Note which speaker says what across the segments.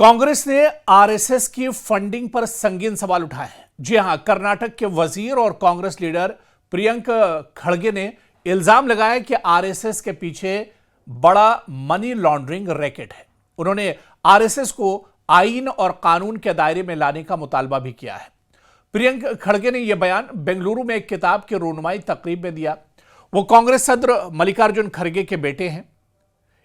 Speaker 1: कांग्रेस ने आरएसएस की फंडिंग पर संगीन सवाल उठाए हैं। जी हां, कर्नाटक के वजीर और कांग्रेस लीडर प्रियंक खड़गे ने इल्जाम लगाया कि आरएसएस के पीछे बड़ा मनी लॉन्ड्रिंग रैकेट है। उन्होंने आरएसएस को आईन और कानून के दायरे में लाने का मुतालबा भी किया है। प्रियंक खड़गे ने यह बयान बेंगलुरु में एक किताब की रोनुमाई तकरीब में दिया। वो कांग्रेस सदर मल्लिकार्जुन खड़गे के बेटे हैं।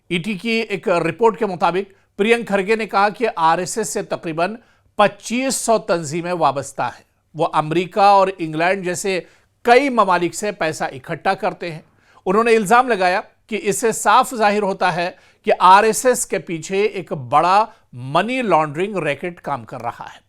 Speaker 1: ईटी की एक रिपोर्ट के मुताबिक प्रियंक खड़गे ने कहा कि आरएसएस से तकरीबन 2500 तंजीमें वाबस्ता है। वो अमेरिका और इंग्लैंड जैसे कई ममालिक से पैसा इकट्ठा करते हैं। उन्होंने इल्जाम लगाया कि इससे साफ जाहिर होता है कि आरएसएस के पीछे एक बड़ा मनी लॉन्ड्रिंग रैकेट काम कर रहा है।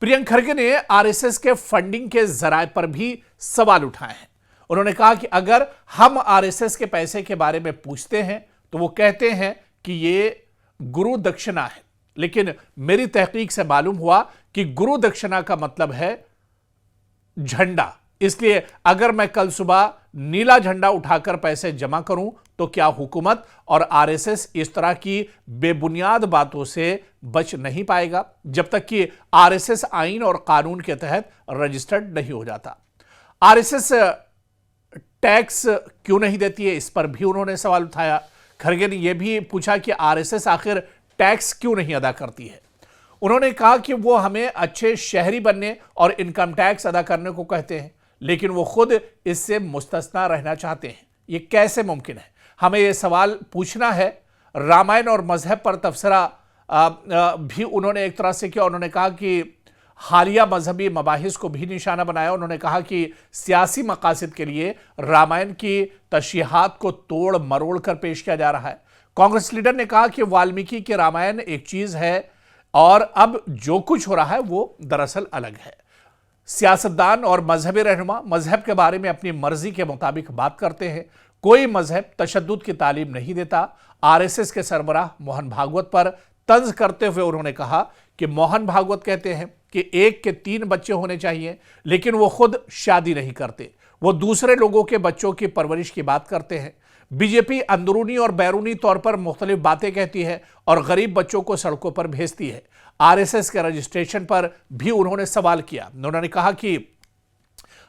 Speaker 1: प्रियंक खड़गे ने आरएसएस के फंडिंग के जराये पर भी सवाल उठाए हैं। उन्होंने कहा कि अगर हम आरएसएस के पैसे के बारे में पूछते हैं तो वो कहते हैं कि ये गुरु दक्षिणा है, लेकिन मेरी तहकीक से मालूम हुआ कि गुरु दक्षिणा का मतलब है झंडा। इसलिए अगर मैं कल सुबह नीला झंडा उठाकर पैसे जमा करूं तो क्या हुकूमत और आरएसएस इस तरह की बेबुनियाद बातों से बच नहीं पाएगा जब तक कि आरएसएस आईन और कानून के तहत रजिस्टर्ड नहीं हो जाता। आरएसएस टैक्स क्यों नहीं देती है, इस पर भी उन्होंने सवाल उठाया। खड़गे ने यह भी पूछा कि आरएसएस आखिर टैक्स क्यों नहीं अदा करती है। उन्होंने कहा कि वो हमें अच्छे शहरी बनने और इनकम टैक्स अदा करने को कहते हैं, लेकिन वो खुद इससे मुस्तस्ना रहना चाहते हैं। ये कैसे मुमकिन है? हमें यह सवाल पूछना है। रामायण और मजहब पर तबसरा भी उन्होंने एक तरह से किया। उन्होंने कहा कि हालिया मजहबी मबाहिस को भी निशाना बनाया। उन्होंने कहा कि सियासी मकासद के लिए रामायण की तशरीहात को तोड़ मरोड़ कर पेश किया जा रहा है। कांग्रेस लीडर ने कहा कि वाल्मीकि के रामायण एक चीज है और अब जो कुछ हो रहा है वो दरअसल अलग है। सियासतदान और मजहबी रहनुमा मजहब के बारे में अपनी मर्जी के मुताबिक बात करते हैं। कोई मजहब तशद्दुद की तालीम नहीं देता। आरएसएस के सरबराह मोहन भागवत पर तंज करते हुए उन्होंने कहा कि मोहन भागवत कहते हैं कि 1 के 3 बच्चे होने चाहिए, लेकिन वो खुद शादी नहीं करते। वो दूसरे लोगों के बच्चों की परवरिश की बात करते हैं। बीजेपी अंदरूनी और बैरूनी तौर पर मुख्तलिफ बातें कहती है और गरीब बच्चों को सड़कों पर भेजती है। आरएसएस के रजिस्ट्रेशन पर भी उन्होंने सवाल किया। उन्होंने कहा कि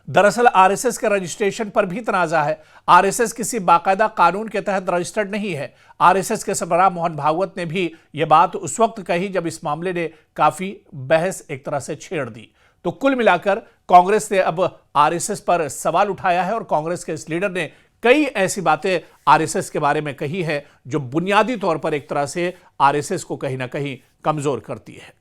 Speaker 1: दरअसल आरएसएस के रजिस्ट्रेशन पर भी तनाजा है। आरएसएस किसी बाकायदा कानून के तहत रजिस्टर्ड नहीं है। आरएसएस के सरबराह मोहन भागवत ने भी यह बात उस वक्त कही जब इस मामले ने काफी बहस एक तरह से छेड़ दी। तो कुल मिलाकर कांग्रेस ने अब आरएसएस पर सवाल उठाया है और कांग्रेस के इस लीडर ने कई ऐसी बातें आरएसएस के बारे में कही है जो बुनियादी तौर पर एक तरह से आरएसएस को कहीं ना कहीं कमजोर करती है।